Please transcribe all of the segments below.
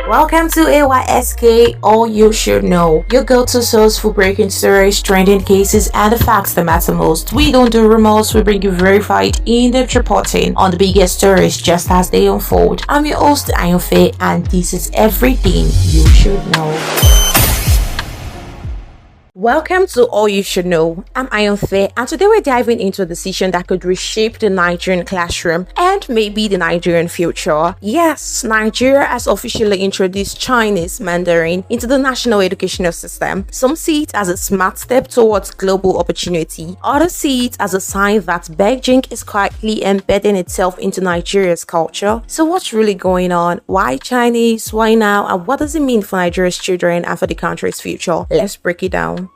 Welcome to AYSK, All You Should Know, your go-to source for breaking stories, trending cases, and the facts that matter most. We don't do rumors, we bring you verified, in-depth reporting on the biggest stories just as they unfold. I'm your host, Ayonfe, and this is everything you should know. Welcome to All You Should Know. I'm Ayonfe, and today we're diving into a decision that could reshape the Nigerian classroom and maybe the Nigerian future. Yes, Nigeria has officially introduced Chinese Mandarin into the national educational system. Some see it as a smart step towards global opportunity. Others see it as a sign that Beijing is quietly embedding itself into Nigeria's culture. So what's really going on? Why Chinese? Why now? And what does it mean for Nigeria's children and for the country's future? Let's break it down.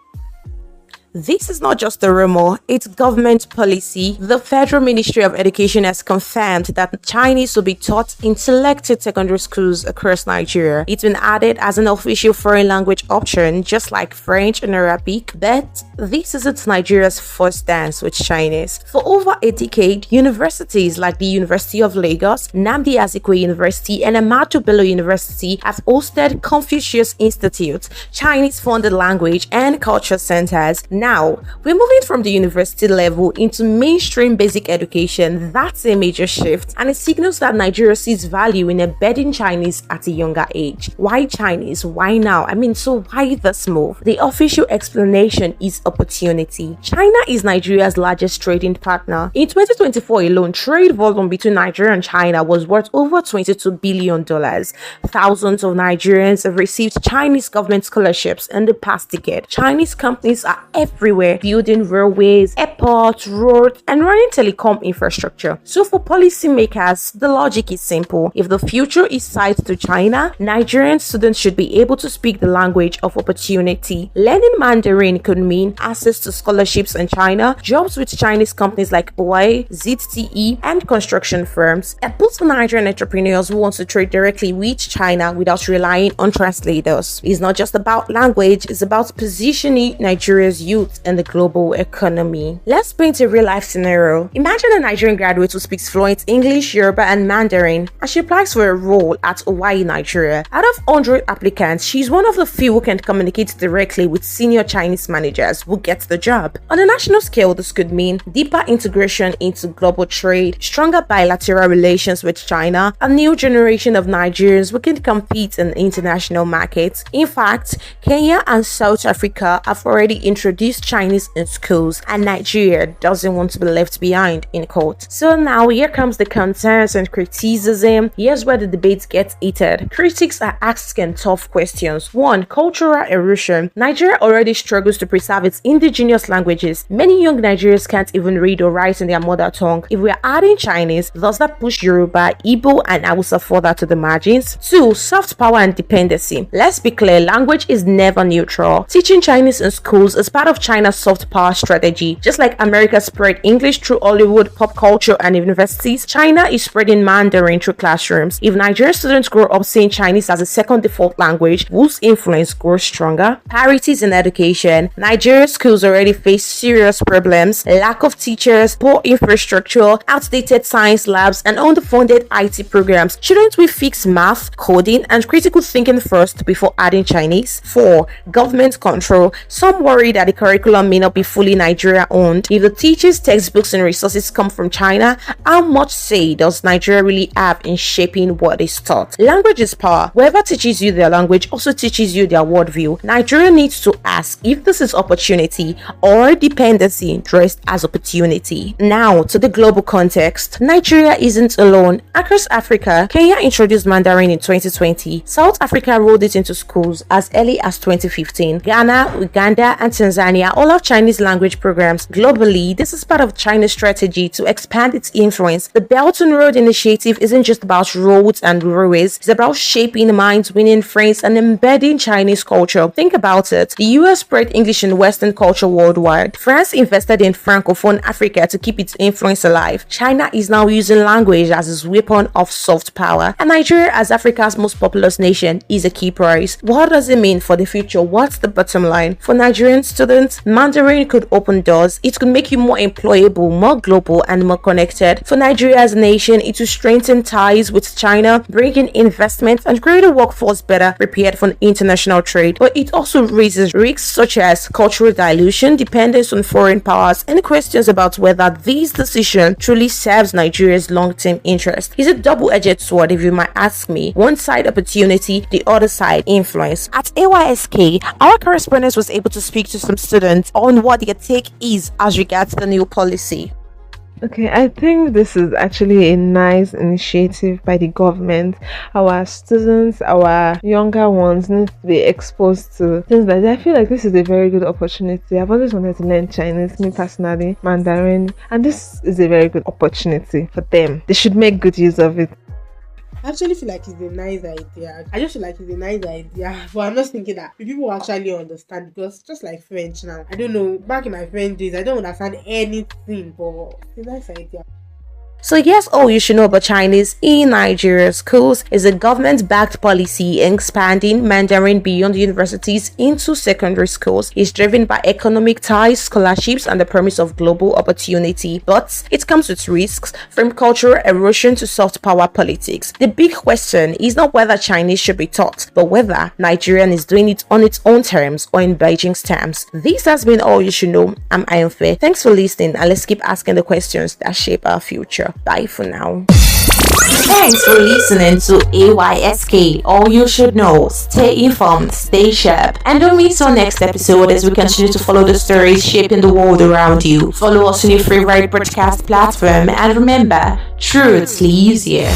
This is not just a rumor, it's government policy. The Federal Ministry of Education has confirmed that Chinese will be taught in selected secondary schools across Nigeria. It's been added as an official foreign language option, just like French and Arabic, but this isn't Nigeria's first dance with Chinese. For over a decade, universities like the University of Lagos, Nnamdi Azikiwe University, and Ahmadu Bello University have hosted Confucius Institutes, Chinese-funded language and culture centers. Now, we're moving from the university level into mainstream basic education. That's a major shift, and it signals that Nigeria sees value in embedding Chinese at a younger age. Why Chinese? Why now? So why this move? The official explanation is opportunity. China is Nigeria's largest trading partner. In 2024 alone, trade volume between Nigeria and China was worth over $22 billion. Thousands of Nigerians have received Chinese government scholarships in the past decade. Chinese companies are everywhere, building railways, airports, roads, and running telecom infrastructure. So for policymakers, the logic is simple. If the future is tied to China, Nigerian students should be able to speak the language of opportunity. Learning Mandarin could mean access to scholarships in China, jobs with Chinese companies like Huawei, ZTE, and construction firms. It puts for Nigerian entrepreneurs who want to trade directly with China without relying on translators. It's not just about language, it's about positioning Nigeria's youth in the global economy. Let's paint a real-life scenario. Imagine a Nigerian graduate who speaks fluent English, Yoruba, and Mandarin, and she applies for a role at Hawaii, Nigeria. Out of 100 applicants, she's one of the few who can communicate directly with senior Chinese managers who get the job. On a national scale, this could mean deeper integration into global trade, stronger bilateral relations with China, a new generation of Nigerians who can compete in international markets. In fact, Kenya and South Africa have already introduced Chinese in schools, and Nigeria doesn't want to be left behind, in quote. So now here comes the concerns and criticism. Here's where the debate gets heated. Critics are asking tough questions. 1. Cultural erosion. Nigeria already struggles to preserve its indigenous languages. Many young Nigerians can't even read or write in their mother tongue. If we are adding Chinese, does that push Yoruba, Igbo, and Hausa further to the margins? 2. Soft power and dependency. Let's be clear, language is never neutral. Teaching Chinese in schools is part of China's soft power strategy. Just like America spread English through Hollywood, pop culture, and universities, China is spreading Mandarin through classrooms. If Nigerian students grow up seeing Chinese as a second default language, whose influence grows stronger? Parities in education. Nigerian schools already face serious problems: lack of teachers, poor infrastructure, outdated science labs, and underfunded IT programs. Shouldn't we fix math, coding, and critical thinking first before adding Chinese? 4. Government control. Some worry that the curriculum may not be fully Nigeria owned. If the teachers, textbooks, and resources come from China, how much say does Nigeria really have in shaping what is taught? Language is power. Whoever teaches you their language also teaches you their worldview. Nigeria needs to ask if this is opportunity or dependency dressed as opportunity. Now to the global context. Nigeria isn't alone. Across Africa, Kenya introduced Mandarin in 2020. South Africa rolled it into schools as early as 2015. Ghana, Uganda, and Tanzania all have Chinese language programs. Globally, this is part of China's strategy to expand its influence. The Belt and Road Initiative isn't just about roads and railways, it's about shaping minds, winning friends, and embedding Chinese culture. Think about it. The US spread English and Western culture worldwide. France invested in Francophone Africa to keep its influence alive. China is now using language as its weapon of soft power. And Nigeria, as Africa's most populous nation, is a key prize. What does it mean for the future? What's the bottom line? For Nigerian students, instance, Mandarin could open doors. It could make you more employable, more global, and more connected. For Nigeria as a nation, it will strengthen ties with China, bring in investments, and create a workforce better prepared for international trade. But it also raises risks such as cultural dilution, dependence on foreign powers, and questions about whether this decision truly serves Nigeria's long-term interest. It's a double-edged sword, if you might ask me. One side opportunity, the other side influence. At AYSK, our correspondent was able to speak to some students on what their take is as regards the new policy. Okay, I think this is actually a nice initiative by the government. Our students, our younger ones, need to be exposed to things like that. I feel like this is a very good opportunity. I've always wanted to learn Chinese, me personally, Mandarin, and this is a very good opportunity for them. They should make good use of it. I actually feel like it's a nice idea. I just feel like it's a nice idea. But I'm not thinking that people actually understand, because just like French now, I don't know, back in my French days, I don't understand anything, but it's a nice idea. So yes, all you should know about Chinese in Nigeria schools is a government-backed policy expanding Mandarin beyond universities into secondary schools. It's driven by economic ties, scholarships, and the promise of global opportunity. But it comes with risks, from cultural erosion to soft power politics. The big question is not whether Chinese should be taught, but whether Nigerian is doing it on its own terms or in Beijing's terms. This has been all you should know. I'm Ayonfe. Thanks for listening, and let's keep asking the questions that shape our future. Bye for now. Thanks for listening to AYSK. All you should know. Stay informed, stay sharp, and don't miss our next episode as we continue to follow the stories shaping the world around you. Follow us on your favorite broadcast platform, and remember, truth lives here.